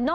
9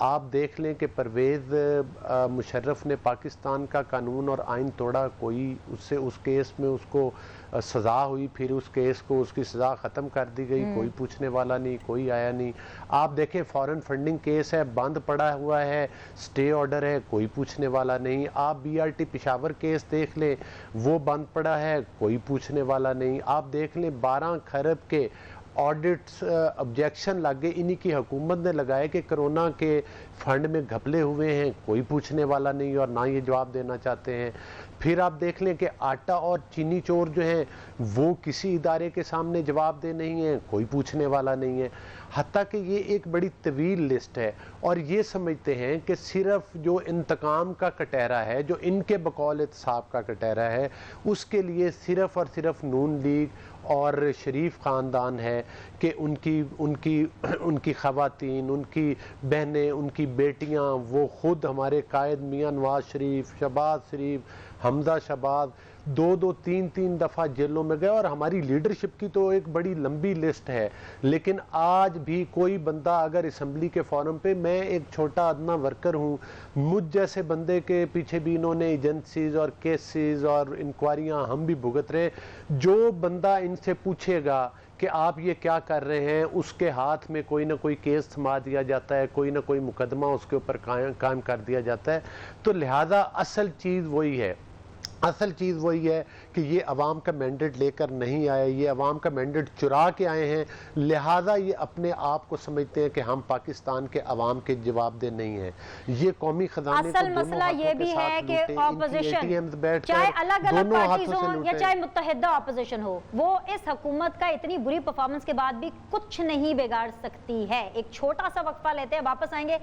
آپ دیکھ لیں کہ پرویز مشرف نے پاکستان کا قانون اور آئین توڑا، کوئی اس کیس میں اس کو سزا ہوئی، پھر اس کیس کو اس کی سزا ختم کر دی گئی، کوئی پوچھنے والا نہیں، کوئی آیا نہیں۔ آپ دیکھیں فارن فنڈنگ کیس ہے، بند پڑا ہوا ہے، سٹے آرڈر ہے، کوئی پوچھنے والا نہیں۔ آپ BRT پشاور کیس دیکھ لیں، وہ بند پڑا ہے، کوئی پوچھنے والا نہیں۔ آپ دیکھ لیں 12 کھرب کے آڈٹس آبجیکشن لگے، انہی کی حکومت نے لگائے کہ کرونا کے فنڈ میں گھپلے ہوئے ہیں، کوئی پوچھنے والا نہیں اور نہ یہ جواب دینا چاہتے ہیں۔ پھر آپ دیکھ لیں کہ آٹا اور چینی چور جو ہیں وہ کسی ادارے کے سامنے جواب دہ نہیں ہیں، کوئی پوچھنے والا نہیں ہے۔ حتیٰ کہ یہ ایک بڑی طویل لسٹ ہے، اور یہ سمجھتے ہیں کہ صرف جو انتقام کا کٹہرا ہے، جو ان کے بقول احتساب کا کٹہرا ہے، اس کے لیے صرف اور صرف نون لیگ اور شریف خاندان ہے کہ ان کی خواتین، ان کی بہنیں، ان کی بیٹیاں، وہ خود ہمارے قائد میاں نواز شریف، شہباز شریف، حمزہ شہباز 2-3 دفعہ جیلوں میں گئے، اور ہماری لیڈرشپ کی تو ایک بڑی لمبی لسٹ ہے۔ لیکن آج بھی کوئی بندہ اگر اسمبلی کے فورم پہ، میں ایک چھوٹا ادنا ورکر ہوں، مجھ جیسے بندے کے پیچھے بھی انہوں نے ایجنسیز اور کیسز اور انکوائریاں ہم بھی بھگت رہے، جو بندہ ان سے پوچھے گا کہ آپ یہ کیا کر رہے ہیں، اس کے ہاتھ میں کوئی نہ کوئی کیس تھما دیا جاتا ہے، کوئی نہ کوئی مقدمہ اس کے اوپر قائم کر دیا جاتا ہے۔ تو لہٰذا اصل چیز وہی ہے کہ یہ عوام کا مینڈیٹ لے کر نہیں آئے، یہ عوام کا مینڈیٹ چرا کے آئے ہیں، لہٰذا یہ اپنے آپ کو سمجھتے ہیں کہ ہم پاکستان کے عوام کے جواب دہ نہیں ہیں۔ یہ قومی خزانے اصل مسئلہ یہ بھی ہے کہ اپوزیشن چاہے الگ الگ پارٹیز ہوں یا چاہے متحدہ اپوزیشن ہو، وہ اس حکومت کا اتنی بری پرفارمنس کے بعد بھی کچھ نہیں بگاڑ سکتی ہے۔ ایک چھوٹا سا وقفہ لیتے ہیں، واپس آئیں گے۔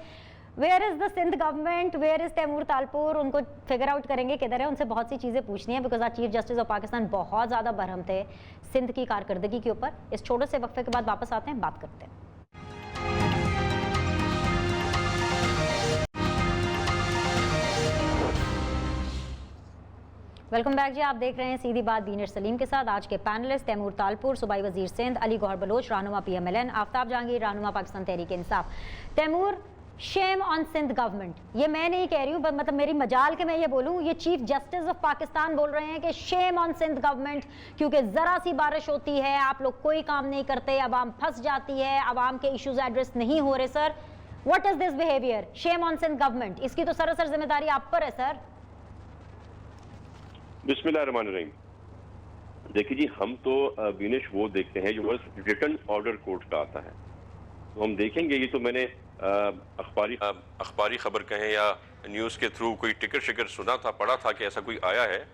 Where is the Sindh government, where is Taimur Talpur, ان کو فگر آؤٹ کریں گے کدھر ہے، ان سے بہت سی چیزیں پوچھنی ہیں، بیکاز آج چیف جسٹس آف پاکستان بہت زیادہ برہم تھے سندھ کی کارکردگی کے اوپر۔ اس چھوٹے سے وقفے کے بعد واپس آتے ہیں، بات کرتے ہیں۔ ویلکم بیک جی، آپ دیکھ رہے ہیں سیدھی بات دینر سلیم کے ساتھ۔ آج کے پینلسٹ تیمور تالپور، صوبائی وزیر سندھ، علی گوہر بلوچ، رہنما PMLN، آفتاب جہانگیر، رہنما Pakistan Tehreek Insaf. Timur, shame on Sindh government, یہ میں نہیں کہہ رہی ہوں، مطلب میری مجال کے میں یہ بولوں، یہ چیف جسٹس آف پاکستان بول رہے ہیں کہ شیم آن سندھ گورنمنٹ، کیونکہ ذرا سی بارش ہوتی ہے آپ لوگ کوئی کام نہیں کرتے، عوام پھنس جاتی ہے، عوام کے ایشوز ایڈریس نہیں ہو رہے۔ Sir what is this behaviour? Shame on Sindh government, اس کی تو سراسر ذمہ داری آپ پر ہے سر۔ بسم اللہ الرحمن الرحیم۔ دیکھیے جی، ہم تو بینش وہ دیکھتے ہیں جو بس ریٹن آرڈر کورٹ کا آتا ہے، تو ہم دیکھیں گے۔ یہ تو میں نے اخباری خبر کہیں یا نیوز کے تھرو کوئی ٹکر شکر سنا تھا، پڑھا تھا کہ ایسا کوئی آیا ہے،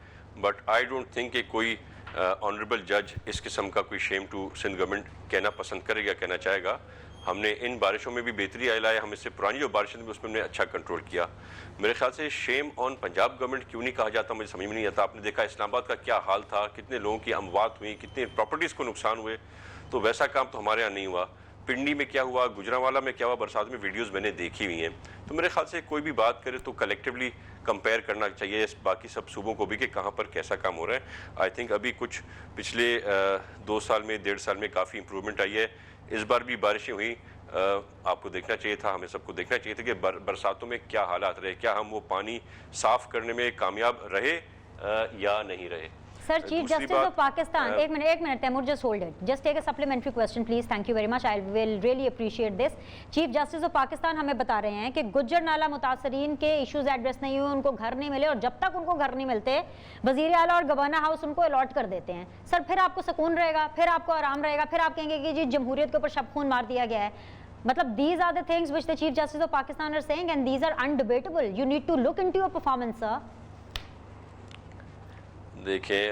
بٹ آئی ڈونٹ تھنک کہ کوئی آنریبل جج اس قسم کا کوئی شیم ٹو سندھ گورنمنٹ کہنا پسند کرے گا، کہنا چاہے گا۔ ہم نے ان بارشوں میں بھی بہتری لائے، ہم اس سے پرانی جو بارشیں تھیں اس میں ہم نے اچھا کنٹرول کیا۔ میرے خیال سے شیم آن پنجاب گورنمنٹ کیوں نہیں کہا جاتا، مجھے سمجھ میں نہیں آتا۔ آپ نے دیکھا اسلام آباد کا کیا حال تھا، کتنے لوگوں کی اموات ہوئی، کتنے پراپرٹیز کو نقصان ہوئے، تو ویسا کام تو ہمارے یہاں نہیں ہوا۔ پنڈی میں کیا ہوا، گجرانوالہ میں کیا ہوا برسات میں، ویڈیوز میں نے دیکھی ہوئی ہیں۔ تو میرے خیال سے کوئی بھی بات کرے تو کلیکٹیولی کمپیئر کرنا چاہیے باقی سب صوبوں کو بھی کہ کہاں پر کیسا کام ہو رہا ہے۔ آئی تھنک ابھی کچھ پچھلے 2 سال میں 1.5 سال میں کافی امپرومنٹ آئی ہے۔ اس بار بھی بارشیں ہوئی، آپ کو دیکھنا چاہیے تھا، ہمیں سب کو دیکھنا چاہیے تھا کہ برساتوں میں کیا حالات رہے، کیا ہم وہ پانی صاف کرنے میں کامیاب رہے یا نہیں رہے۔ Sir chief justice of Pakistan, ایک minute Taimur, just hold it, just take a supplementary question please, thank you very much, I will really appreciate this. Chief justice of Pakistan ہمیں بتا رہے ہیں کہ گجر نالہ متاثرین کے ایشوز ایڈریس نہیں ہوئے، ان کو گھر نہیں ملے، اور جب تک ان کو گھر نہیں ملتے وزیر اعلیٰ اور گورنر ہاؤس ان کو الاٹ کر دیتے ہیں۔ سر پھر آپ کو سکون رہے گا، پھر آپ کو آرام رہے گا، پھر آپ کہیں گے کہ جی جمہوریت کے اوپر شب خون مار دیا گیا ہے۔ مطلب these are the things which the Chief Justice of Pakistan are saying and these are undebatable. You need to look into your performance, sir. دیکھیں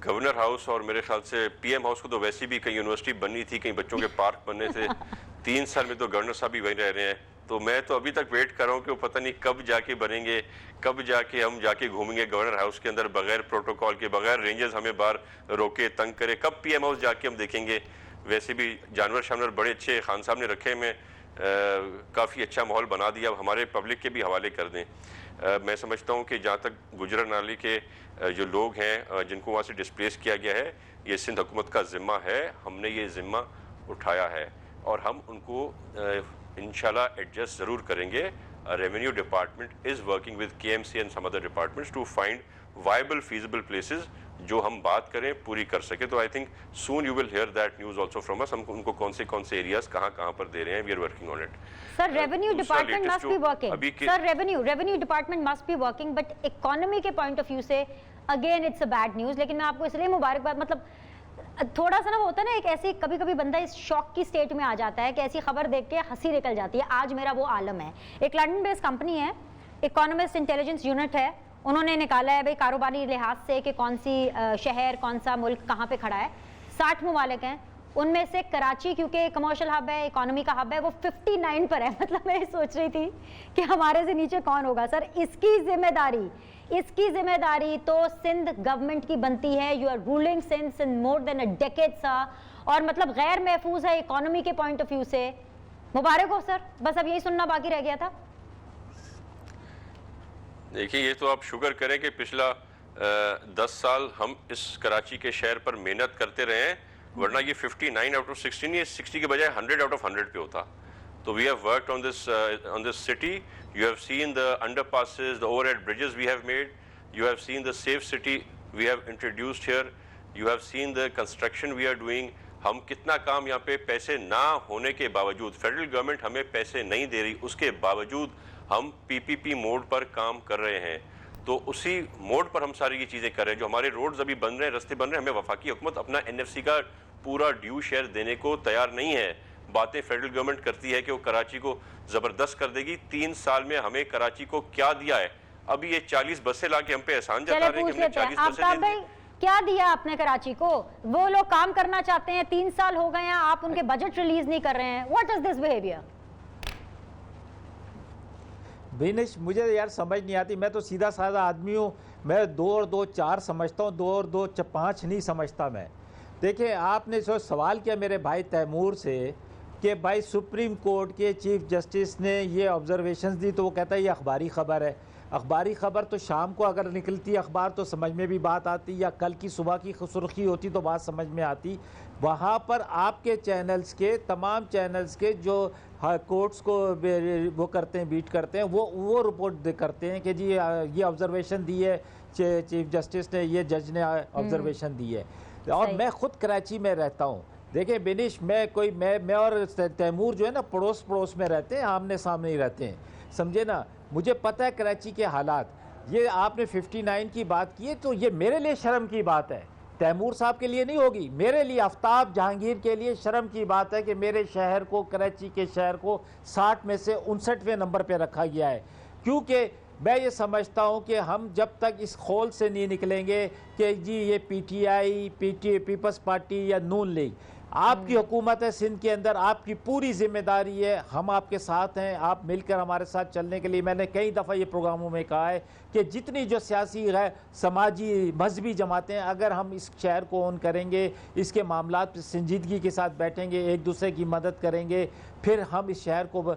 گورنر ہاؤس اور میرے خیال سے PM ہاؤس کو تو ویسی بھی کہیں یونیورسٹی بننی تھی، کہیں بچوں کے پارک بننے تھے۔ 3 سال میں تو گورنر صاحب بھی وہیں رہ رہے ہیں، تو میں تو ابھی تک ویٹ کر رہا ہوں کہ وہ پتہ نہیں کب جا کے بنیں گے، کب جا کے ہم جا کے گھومیں گے گورنر ہاؤس کے اندر بغیر پروٹوکول کے، بغیر رینجرز ہمیں باہر روکے تنگ کرے، کب PM ہاؤس جا کے ہم دیکھیں گے۔ ویسے بھی جانور بڑے اچھے خان صاحب نے رکھے میں کافی اچھا ماحول بنا دیا، ہمارے پبلک کے بھی حوالے کر دیں۔ میں سمجھتا ہوں کہ جہاں تک گجرا نالی کے جو لوگ ہیں جن کو وہاں سے ڈسپلیس کیا گیا ہے، یہ سندھ حکومت کا ذمہ ہے، ہم نے یہ ذمہ اٹھایا ہے اور ہم ان کو انشاءاللہ ایڈجسٹ ضرور کریں گے. Revenue department is working with KMC and some other departments to find viable feasible places جو ہم بات کریں پوری کر سکے. تو I think soon you will hear that news also from us. ہم ان کو کون سے ایریاز کہاں پر دے رہے ہیں. We are working on it. Sir revenue department must be working. Sir revenue department must be working, but economy کے پوائنٹ آف ویو سے again it's a bad news. لیکن میں آپ کو اس لیے مبارکباد, مطلب تھوڑا سا نا وہ ہوتا ہے نا ایک ایسی, کبھی کبھی بندہ اس شوق کی سٹیٹ میں آ جاتا ہے کہ ایسی خبر دیکھ کے ہنسی نکل جاتی ہے. آج میرا وہ عالم ہے. ایک لنڈن بیس کمپنی ہے, اکانومسٹ انٹیلیجنس یونٹ ہے, انہوں نے نکالا ہے بھائی کاروباری لحاظ سے کہ کون سی شہر, کون سا ملک کہاں پہ کھڑا ہے. 60 ممالک ہیں, ان میں سے کراچی کیونکہ کمرشل ہب ہے, اکانومی کا ہب ہے, وہ 59 پر ہے. مطلب میں سوچ رہی تھی کہ ہمارے سے نیچے کون ہوگا. سر اس کی ذمہ داری تو سندھ گورنمنٹ کی بنتی ہے. You are ruling Sindh more than a decade سا, اور مطلب غیر محفوظ ہے اکانومی کے پوائنٹ آف ویو سے. مبارک ہو سر. بس اب یہی سننا باقی رہ گیا تھا. دیکھیے یہ تو آپ شکر کریں کہ پچھلا 10 سال ہم اس کراچی کے شہر پر محنت کرتے رہے ہیں, ورنہ یہ 59 آؤٹ آف 16, یہ 60 کے بجائے 100 آؤٹ آف 100 پہ ہوتا. تو we have worked on this city. You have seen the underpasses, the overhead bridges we have made. You have seen the safe city we have introduced here. You have seen the construction we are doing. ہم کتنا کام یہاں پہ پیسے نہ ہونے کے باوجود, federal government ہمیں پیسے نہیں دے رہی, اس کے باوجود ہم PPP موڈ پر کام کر رہے ہیں. تو اسی موڈ پر ہم ساری یہ چیزیں کر رہے ہیں. جو ہمارے روڈز ابھی بن رہے ہیں, رستے بن رہے ہیں, ہمیں وفاقی حکومت اپنا NFC کا پورا ڈیو شیئر دینے کو تیار نہیں ہے. باتیں فیڈرل گورنمنٹ کرتی ہے کہ وہ کراچی کو زبردست کر دے گی. 3 سال میں ہمیں کراچی کو کیا دیا ہے؟ ابھی یہ 40 بسیں لا کے ہم پہ احسان جتا رہے ہیں کہ ہم نے 40 بسیں دے دی. کیا دیا آپ نے کراچی کو؟ وہ لوگ کام کرنا چاہتے ہیں, 3 سال ہو گئے ہیں, آپ ان کے بجٹ ریلیز نہیں کر رہے ہیں. What is this behaviour? Binish مجھے یار سمجھ نہیں آتی. میں تو سیدھا سادہ آدمی ہوں, میں 2 اور 2 4 سمجھتا ہوں, 2 اور 2 5 نہیں سمجھتا میں. دیکھیں آپ نے سوال کیا میرے بھائی تیمور سے کہ بھائی سپریم کورٹ کے چیف جسٹس نے یہ آبزرویشنز دی, تو وہ کہتا ہے یہ اخباری خبر ہے. اخباری خبر تو شام کو اگر نکلتی اخبار تو سمجھ میں بھی بات آتی, یا کل کی صبح کی سرخی ہوتی تو بات سمجھ میں آتی. وہاں پر آپ کے چینلز کے, تمام چینلز کے جو کورٹس کو وہ کرتے ہیں, بیٹ کرتے ہیں, وہ رپورٹ کرتے ہیں کہ جی یہ آبزرویشن دی ہے چیف جسٹس نے, یہ جج نے آبزرویشن دی ہے. اور میں خود کراچی میں رہتا ہوں. دیکھیں بینش, میں اور تیمور جو ہے نا پڑوس میں رہتے ہیں, آمنے سامنے ہی رہتے ہیں, سمجھے نا. مجھے پتہ ہے کراچی کے حالات. یہ آپ نے 59 کی بات کی ہے تو یہ میرے لیے شرم کی بات ہے, تیمور صاحب کے لیے نہیں ہوگی. میرے لیے, آفتاب جہانگیر کے لیے شرم کی بات ہے کہ میرے شہر کو, کراچی کے شہر کو 60 میں سے 59ویں نمبر پہ رکھا گیا ہے. کیونکہ میں یہ سمجھتا ہوں کہ ہم جب تک اس خول سے نہیں نکلیں گے کہ جی یہ PTI, پیپلز پارٹی یا نون لیگ, آپ کی حکومت ہے سندھ کے اندر, آپ کی پوری ذمہ داری ہے, ہم آپ کے ساتھ ہیں, آپ مل کر ہمارے ساتھ چلنے کے لیے. میں نے کئی دفعہ یہ پروگراموں میں کہا ہے کہ جتنی جو سیاسی سماجی مذہبی جماعتیں, اگر ہم اس شہر کو اون کریں گے, اس کے معاملات پہ سنجیدگی کے ساتھ بیٹھیں گے, ایک دوسرے کی مدد کریں گے, پھر ہم اس شہر کو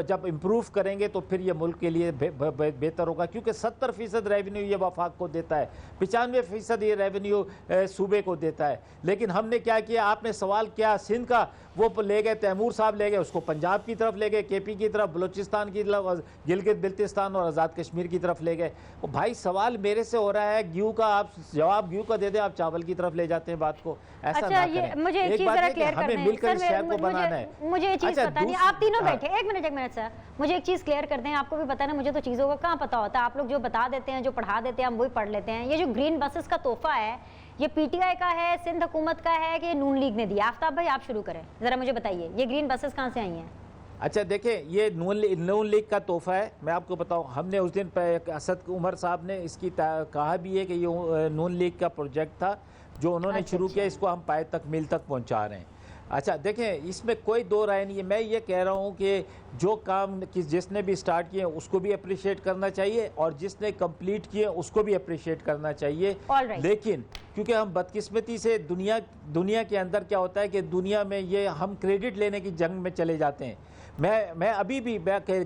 جب امپروو کریں گے تو پھر یہ ملک کے لیے بہتر ہوگا. کیونکہ 70% ریونیو یہ وفاق کو دیتا ہے, 95% یہ ریونیو صوبے کو دیتا ہے. لیکن ہم نے کیا کیا, آپ نے سوال کیا سندھ کا, وہ لے گئے, تیمور صاحب لے گئے اس کو پنجاب کی طرف لے گئے, KP کی طرف, بلوچستان کی طرف, گلگت بلتستان اور آزاد کشمیر کی طرف لے گئے. بھائی سوال میرے سے ہو رہا ہے گیو کا, آپ جواب گیو کا دے دیں, آپ چاول کی طرف لے جاتے ہیں بات کو. ایسا نہ کریں. مجھے ایک چیز ذرا کلیئر کرنا ہے, ہمیں مل کر اس شہر کو بنانا ہے. مجھے یہ چیز پتہ نہیں, آپ تینوں بیٹھے, ایک منٹ سر, مجھے ایک چیز کلیئر کر دیں. آپ کو بھی پتہ ہے نا, مجھے تو چیزوں کا کہاں پتہ ہوتا ہے. آپ لوگ جو بتا دیتے ہیں, جو پڑھا دیتے ہیں, ہم وہی پڑھ لیتے ہیں. یہ جو گرین بسز کا تحفہ ہے, یہ PTI کا ہے, سندھ حکومت کا ہے, کہ نون لیگ نے دیا؟ آفتاب بھائی آپ شروع کریں, ذرا مجھے بتائیے یہ گرین بسز کہاں سے آئی ہیں؟ اچھا دیکھیں, یہ نون لیگ کا تحفہ ہے. میں آپ کو بتاؤں, ہم نے اس دن اسد عمر صاحب نے اس کی کہا بھی ہے کہ یہ نون لیگ کا پروجیکٹ تھا جو انہوں نے شروع کیا, اس کو ہم پائے تک میل تک پہنچا رہے ہیں. اچھا دیکھیں, اس میں کوئی دو رائے نہیں ہے. میں یہ کہہ رہا ہوں کہ جو کام جس نے بھی اسٹارٹ کیے اس کو بھی اپریشیٹ کرنا چاہیے, اور جس نے کمپلیٹ کیے اس کو بھی اپریشیٹ کرنا چاہیے. لیکن کیونکہ ہم بدقسمتی سے دنیا کے اندر کیا ہوتا ہے کہ دنیا میں یہ ہم کریڈٹ لینے کی جنگ میں چلے جاتے ہیں. میں ابھی بھی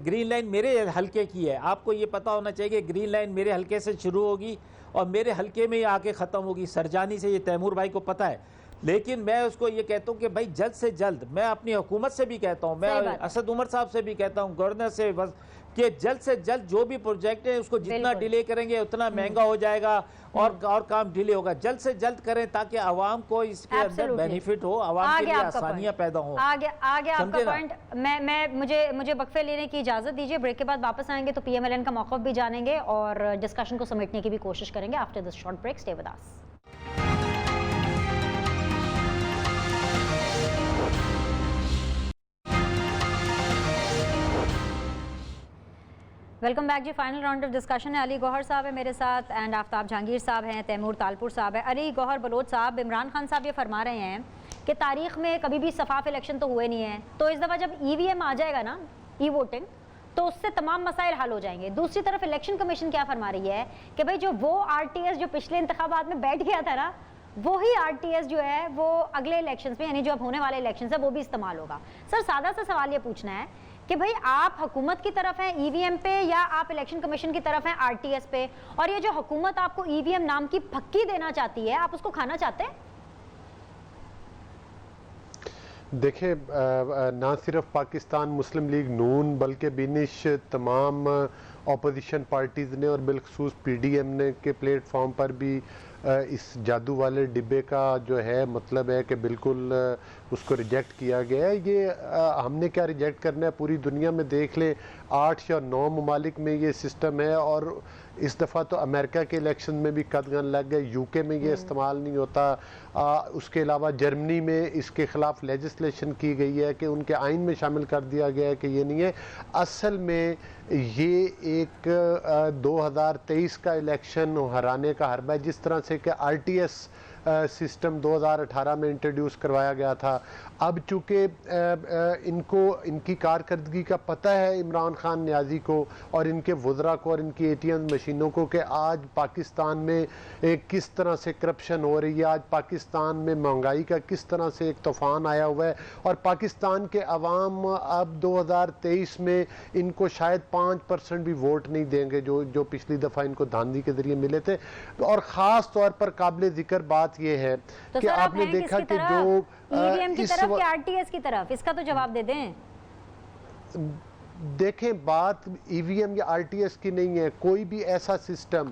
گرین لائن میرے حلقے کی ہے. آپ کو یہ پتہ ہونا چاہیے کہ گرین لائن میرے حلقے سے شروع ہوگی اور میرے حلقے میں ہی آ کے ختم ہوگی. سرجانی سے, یہ تیمور بھائی کو پتہ ہے, لیکن میں اس کو یہ کہتا ہوں کہ بھائی جلد سے جلد، میں اپنی حکومت سے بھی کہتا ہوں، میں اسد عمر صاحب سے بھی کہتا ہوں، گورنر سے، کہ جلد سے جلد جو بھی پروجیکٹ ہے اس کو جتنا ڈیلے کریں گے اتنا مہنگا ہو جائے گا اور کام ڈیلے ہوگا. جلد سے جلد کریں تاکہ عوام کو اس کے اندر بینیفٹ ہو، عوام کے لیے آسانیاں پیدا ہوں. آگے آپ کا پوائنٹ. مجھے وقفے لینے کی اجازت دیجیے. بریک کے بعد واپس آئیں گے تو پی ایم ایل این کا موقف بھی جانیں گے اور ڈسکشن کو سمیٹنے کی بھی کوشش کریں گے. After this short break stay with us. Welcome back جی. فائنل راؤنڈ آف ڈسکشن ہے. علی گوہر صاحب ہے میرے ساتھ اینڈ آفتاب جہانگیر صاحب ہیں, تیمور تالپور صاحب ہے. علی گوہر بلوچ صاحب, عمران خان صاحب یہ فرما رہے ہیں کہ تاریخ میں کبھی بھی شفاف الیکشن تو ہوئے نہیں ہیں, تو اس دفعہ جب ای وی ایم آ جائے گا نا, ای ووٹنگ, تو اس سے تمام مسائل حل ہو جائیں گے. دوسری طرف الیکشن کمیشن کیا فرما رہی ہے کہ بھائی جو وہ آر ٹی ایس جو پچھلے انتخابات میں بیٹھ گیا تھا نا, وہی آر ٹی ایس جو ہے وہ اگلے الیکشنز میں, یعنی جو اب ہونے والے الیکشنز ہیں وہ بھی استعمال ہوگا. سر سادہ سا سوال یہ پوچھنا ہے کہ بھئی آپ حکومت کی طرف ہیں ای وی ایم پہ یا آپ الیکشن کمیشن کی طرف ہیں آر ٹی ایس پہ, اور یہ جو حکومت آپ کو ای وی ایم نام کی پھکی دینا چاہتی ہے, آپ اس کو کھانا چاہتے ہیں؟ دیکھیں, نہ صرف پاکستان مسلم لیگ نون بلکہ بینش تمام اپوزیشن پارٹیز نے اور بالخصوص پی ڈی ایم نے کے پلیٹ فارم پر بھی اس جادو والے ڈبے کا جو ہے مطلب ہے کہ بالکل اس کو ریجیکٹ کیا گیا ہے. یہ ہم نے کیا ریجیکٹ کرنا ہے, پوری دنیا میں دیکھ لیں 8 یا 9 ممالک میں یہ سسٹم ہے, اور اس دفعہ تو امریکہ کے الیکشن میں بھی قدغن لگ گئے, یو کے میں یہ استعمال نہیں ہوتا. اس کے علاوہ جرمنی میں اس کے خلاف لیجسلیشن کی گئی ہے کہ ان کے آئین میں شامل کر دیا گیا ہے کہ یہ نہیں ہے. اصل میں یہ ایک 2023 کا الیکشن ہرانے کا حربہ ہے, جس طرح سے کہ آر ٹی ایس سسٹم 2018 میں انٹروڈیوس کروایا گیا تھا. اب چونکہ ان کی کارکردگی کا پتہ ہے عمران خان نیازی کو اور ان کے وزراء کو اور ان کی اے ٹی ایم مشینوں کو کہ آج پاکستان میں کس طرح سے کرپشن ہو رہی ہے, آج پاکستان میں مہنگائی کا کس طرح سے ایک طوفان آیا ہوا ہے, اور پاکستان کے عوام اب 2023 میں ان کو شاید 5% بھی ووٹ نہیں دیں گے جو پچھلی دفعہ ان کو دھاندلی کے ذریعے ملے تھے. اور خاص طور پر قابل ذکر بات یہ ہے کہ آپ نے دیکھا کہ جو ای وی ایم کی طرف یا آر ٹی ایس کی طرف, اس کا تو جواب دے دیں. دیکھیں, بات ای وی ایم یا آر ٹی ایس کی نہیں ہے, کوئی بھی ایسا سسٹم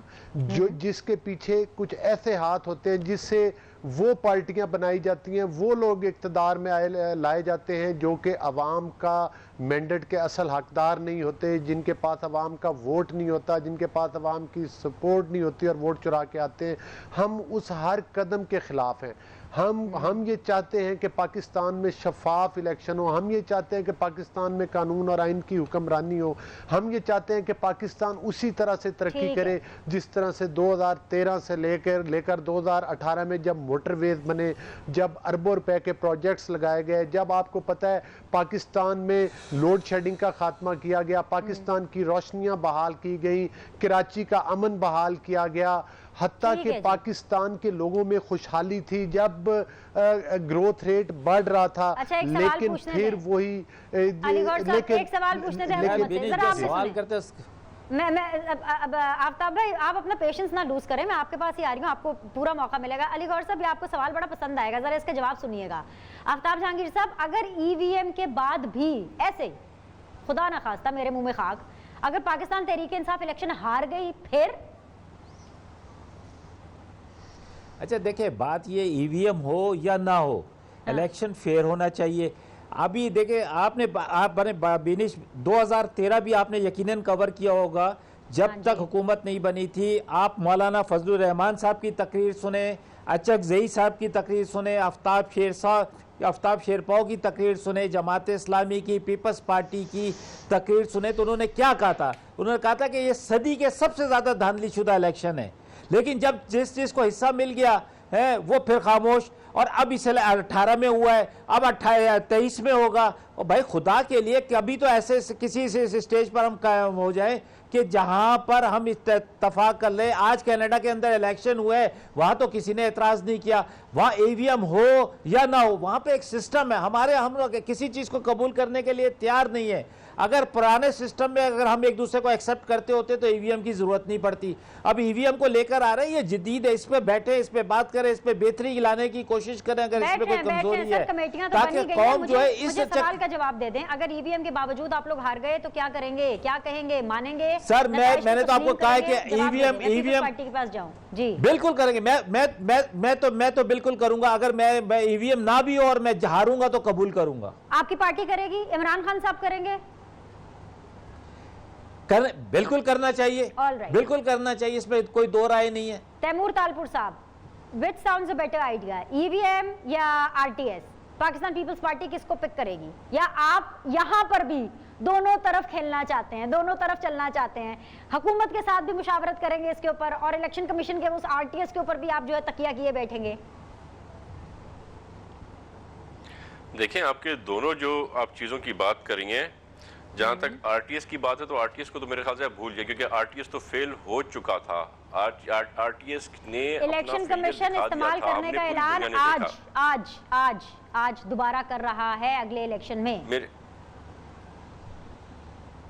جس کے پیچھے کچھ ایسے ہاتھ ہوتے ہیں جس سے وہ پارٹیاں بنائی جاتی ہیں, وہ لوگ اقتدار میں لائے جاتے ہیں جو کہ عوام کا مینڈیٹ کے اصل حقدار نہیں ہوتے, جن کے پاس عوام کا ووٹ نہیں ہوتا, جن کے پاس عوام کی سپورٹ نہیں ہوتی اور ووٹ چرا کے آتے ہیں. ہم اس ہر قدم کے خلاف ہیں. ہم یہ چاہتے ہیں کہ پاکستان میں شفاف الیکشن ہو, ہم یہ چاہتے ہیں کہ پاکستان میں قانون اور آئین کی حکمرانی ہو, ہم یہ چاہتے ہیں کہ پاکستان اسی طرح سے ترقی کرے جس طرح سے 2013 سے لے کر 2018 میں جب موٹر ویز بنے, جب اربوں روپے کے پروجیکٹس لگائے گئے, جب آپ کو پتہ ہے پاکستان میں لوڈ شیڈنگ کا خاتمہ کیا گیا, پاکستان کی روشنیاں بحال کی گئی, کراچی کا امن بحال کیا گیا, حتیٰ کہ پاکستان کے لوگوں میں خوشحالی تھی جب گروتھ ریٹ بڑھ رہا تھا. لیکن پھر وہی ایک سوال پوچھنے تھے آفتاب بھائی, آپ اپنا پیشنس نہ لوز کریں, میں آپ کے پاس ہی آ رہی ہوں, آپ کو پورا موقع ملے گا. علی گوہر صاحب, آپ کو سوال بڑا پسند آئے گا, ذرا اس کا جواب سنیے گا. آفتاب جہانگیر صاحب, اگر ای وی ایم کے بعد بھی ایسے خدا نہ خواستہ میرے منہ میں خاک, اگر پاکستان تحریک انصاف الیکشن ہار گئی پھر؟ اچھا دیکھیں, بات یہ ای وی ایم ہو یا نہ ہو, الیکشن فیئر ہونا چاہیے. ابھی دیکھیں, آپ بنے بینش 2013 بھی آپ نے یقیناً کور کیا ہوگا, جب تک حکومت نہیں بنی تھی. آپ مولانا فضل الرحمان صاحب کی تقریر سنیں, اچک زئی صاحب کی تقریر سنیں, آفتاب شیرپاؤ کی تقریر سنیں, جماعت اسلامی کی, پیپلز پارٹی کی تقریر سنیں, تو انہوں نے کیا کہا تھا؟ انہوں نے کہا تھا کہ یہ صدی کے سب سے زیادہ دھاندلی شدہ الیکشن ہے. لیکن جب جس چیز کو حصہ مل گیا ہے وہ پھر خاموش, اور اب اس 18 میں ہوا ہے, اب 23 میں ہوگا. اور بھائی خدا کے لیے کبھی تو ایسے کسی سٹیج پر ہم قائم ہو جائیں کہ جہاں پر ہم اتفاق کر لیں. آج کینیڈا کے اندر الیکشن ہوئے, وہاں تو کسی نے اعتراض نہیں کیا, وہاں ای وی ایم ہو یا نہ ہو, وہاں پہ ایک سسٹم ہے. ہم لوگ کسی چیز کو قبول کرنے کے لیے تیار نہیں ہے. اگر پرانے سسٹم میں اگر ہم ایک دوسرے کو ایکسیپٹ کرتے ہوتے تو ای وی ایم کی ضرورت نہیں پڑتی. اب ای وی ایم کو لے کر آ رہے ہیں, یہ جدید ہے, اس پہ بیٹھے, اس پہ بات کریں, اس پہ بہتری لانے کی کوشش کوشش کریں اگر اس میں کوئی کمزوری ہے کمیٹیاں تو تاکہ بنی گئی ہیں. قوم جو ہے اس مجھے سوال کا جواب دے دیں, اگر ای وی ایم کے باوجود آپ لوگ ہار گئے تو کیا کریں گے, کیا کہیں گے, مانیں گے؟ سر میں نے تو آپ کو کہا ہے کہ ای وی ایم پارٹی کے پاس جاؤں. جی بالکل کریں گے, میں تو بالکل کروں گا. اگر میں ای وی ایم نہ بھی ہو اور میں ہاروں گا تو قبول کروں گا. آپ کی پارٹی کرے گی, عمران خان صاحب کریں گے؟ بالکل کرنا چاہیے, بالکل کرنا چاہیے, اس میں کوئی دو رائے نہیں ہے. تیمور تالپور صاحب, which sounds a better idea, E V M یا R T S? Pakistan Peoples Party کس کو پک کرے گی؟ یا آپ یہاں پر بھی دونوں طرف کھیلنا چاہتے ہیں, دونوں طرف چلنا چاہتے ہیں, حکومت کے ساتھ بھی مشاورت کریں گے اس کے اوپر, اور الیکشن کمیشن کے اس آر ٹی ایس کے اوپر بھی آپ جو ہے تکیہ کیے بیٹھیں گے؟ دیکھیں, آپ کے دونوں جو آپ چیزوں کی بات کریں گے, جہاں تک آر ٹی ایس کی بات ہے تو آر ٹی ایس کو تو میرے خیال سے آپ بھول جائیں, کیونکہ آر ٹی ایس تو فیل ہو چکا تھا. آر ٹی ایس نے الیکشن کمیشن استعمال کرنے کا اعلان آج دوبارہ کر رہا ہے اگلے الیکشن میں.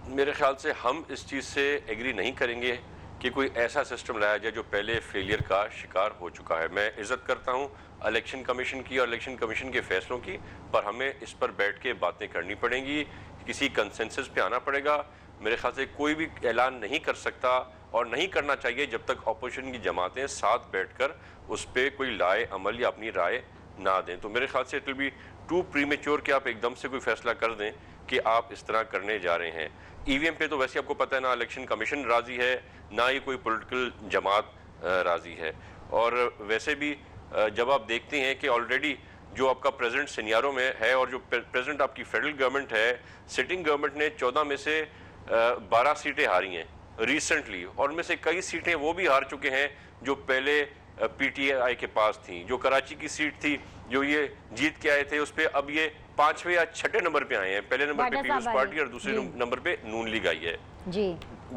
میرے خیال سے ہم اس چیز سے ایگری نہیں کریں گے کہ کوئی ایسا سسٹم لایا جائے جو پہلے فیلئر کا شکار ہو چکا ہے. میں عزت کرتا ہوں الیکشن کمیشن کی اور الیکشن کمیشن کے فیصلوں کی, پر ہمیں اس پر بیٹھ کے باتیں کرنی پڑیں گی, کسی کنسنسس پہ آنا پڑے گا. میرے خیال سے کوئی بھی اعلان نہیں کر سکتا اور نہیں کرنا چاہیے جب تک اپوزیشن کی جماعتیں ساتھ بیٹھ کر اس پہ کوئی لائے عمل یا اپنی رائے نہ دیں. تو میرے خیال سے it will be too premature کہ آپ ایک دم سے کوئی فیصلہ کر دیں کہ آپ اس طرح کرنے جا رہے ہیں. ای وی ایم پہ تو ویسے آپ کو پتہ ہے نہ الیکشن کمیشن راضی ہے نہ ہی کوئی پولیٹیکل جماعت راضی ہے. اور ویسے بھی جب آپ دیکھتے ہیں کہ آلریڈی جو آپ کا پریزنٹ سینیاروں میں ہے اور جو پریزنٹ آپ کی فیڈرل گورنمنٹ ہے, سٹنگ گورنمنٹ نے 14 میں سے 12 سیٹیں ہاری ہیں ریسنٹلی, اور ان میں سے کئی سیٹیں وہ بھی ہار چکے ہیں جو پہلے پی ٹی آئی کے پاس تھیں. جو کراچی کی سیٹ تھی جو یہ جیت کے آئے تھے, اس پہ اب یہ 5ویں یا 6ٹھے نمبر پہ آئے ہیں. پہلے نمبر پہ پیپلز پارٹی اور دوسرے نمبر پہ نون لیگ آئی ہے, جی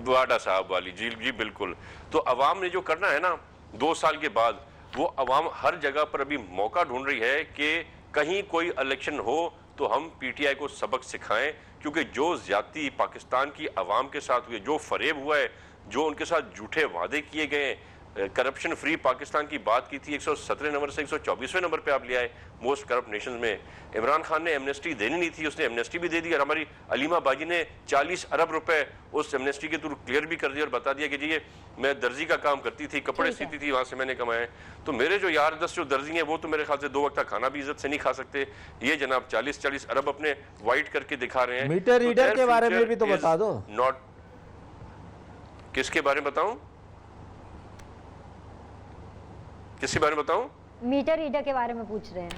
واڈا صاحب والی. جی بالکل. تو عوام نے جو کرنا ہے نا 2 سال کے بعد, وہ عوام ہر جگہ پر ابھی موقع ڈھونڈ رہی ہے کہ کہیں کوئی الیکشن ہو تو ہم پی ٹی آئی کو سبق سکھائیں, کیونکہ جو زیادتی پاکستان کی عوام کے ساتھ ہوئی, جو فریب ہوا ہے, جو ان کے ساتھ جھوٹے وعدے کیے گئے, کرپشن فری پاکستان کی بات کی تھی, 117 نمبر سے 124ویں نمبر پہ آپ لے آئے موسٹ کرپٹ نیشنز میں. عمران خان نے ایمنسٹی دینی نہیں تھی, اس نے ایمنسٹی بھی دے دی, اور ہماری علیمہ باجی نے 40 ارب روپے اس ایمنسٹی کے تھرو کلیئر بھی کر دیا اور بتا دیا کہ جی میں درزی کا کام کرتی تھی, کپڑے سیتی تھی, وہاں سے میں نے کمائے. تو میرے جو یار دوست جو درزی ہیں وہ تو میرے خیال سے 2 وقت کا کھانا بھی عزت سے نہیں کھا سکتے. یہ جناب 40 ارب اپنے وائٹ کر کے دکھا رہے ہیں. میٹر ریڈر کے بارے میں بھی تو بتا دو. کس کے بارے میں بتاؤں, کس کے بارے میں بتاؤں؟ میٹر ریڈر کے بارے میں پوچھ رہے ہیں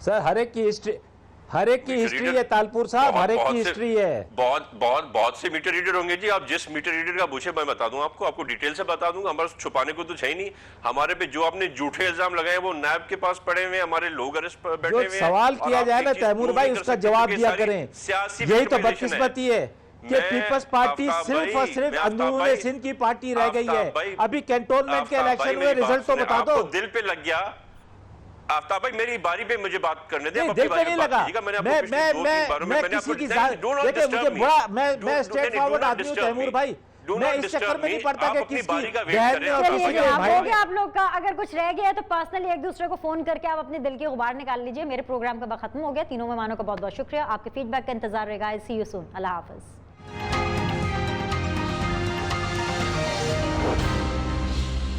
سر. ہر ایک کی ہسٹری ہے تالپور صاحب, ہر ایک کی ہسٹری ہے. بہت سے میٹر ریڈر ہوں گے جی. آپ جس میٹر ریڈر کا پوچھے میں بتا دوں آپ کو ڈیٹیل سے بتا دوں گا. ہمارے چھپانے کو تو ہے ہی نہیں. ہمارے پہ جو آپ نے جھوٹے الزام لگائے وہ نیب کے پاس پڑے ہوئے ہیں, ہمارے لوگ ارسٹ بیٹھے ہوئے ہیں. سوال کیا جائے نا تیمور بھائی, اس کا جواب دیا کریں. یہی تو بدقسمتی ہے کہ پیپلز پارٹی صرف اور صرف اندرون سندھ کی پارٹی رہ گئی ہے. ابھی کینٹونمنٹ کے الیکشن ہوئے, رزلٹ تو بتا دو. دل پہ لگ گیا آفتاب بھائی, میری باری پہ مجھے بات کرنے دیں. دل پہ نہیں لگا. میں کسی کی دیکھیں مجھے بڑا, میں اسٹریٹ فارورڈ آدمی ہوں تیمور بھائی, میں اس چکر میں نہیں پڑتا کہ کس کی بہن میں اور کسی کے بھائی ہو گیا آپ لوگ کا. اگر کچھ رہ گیا ہے تو پرسنلی ایک دوسرے کو فون کر کے آپ اپنے دل کی غبار نکال لیجئے. میرے پروگرام کا وقت ختم ہو گیا. تینوں مہمانوں کا بہت بہت شکریہ. آپ کے فیڈ بیک کا انتظار رہے گا. سی یو سون. اللہ حافظ.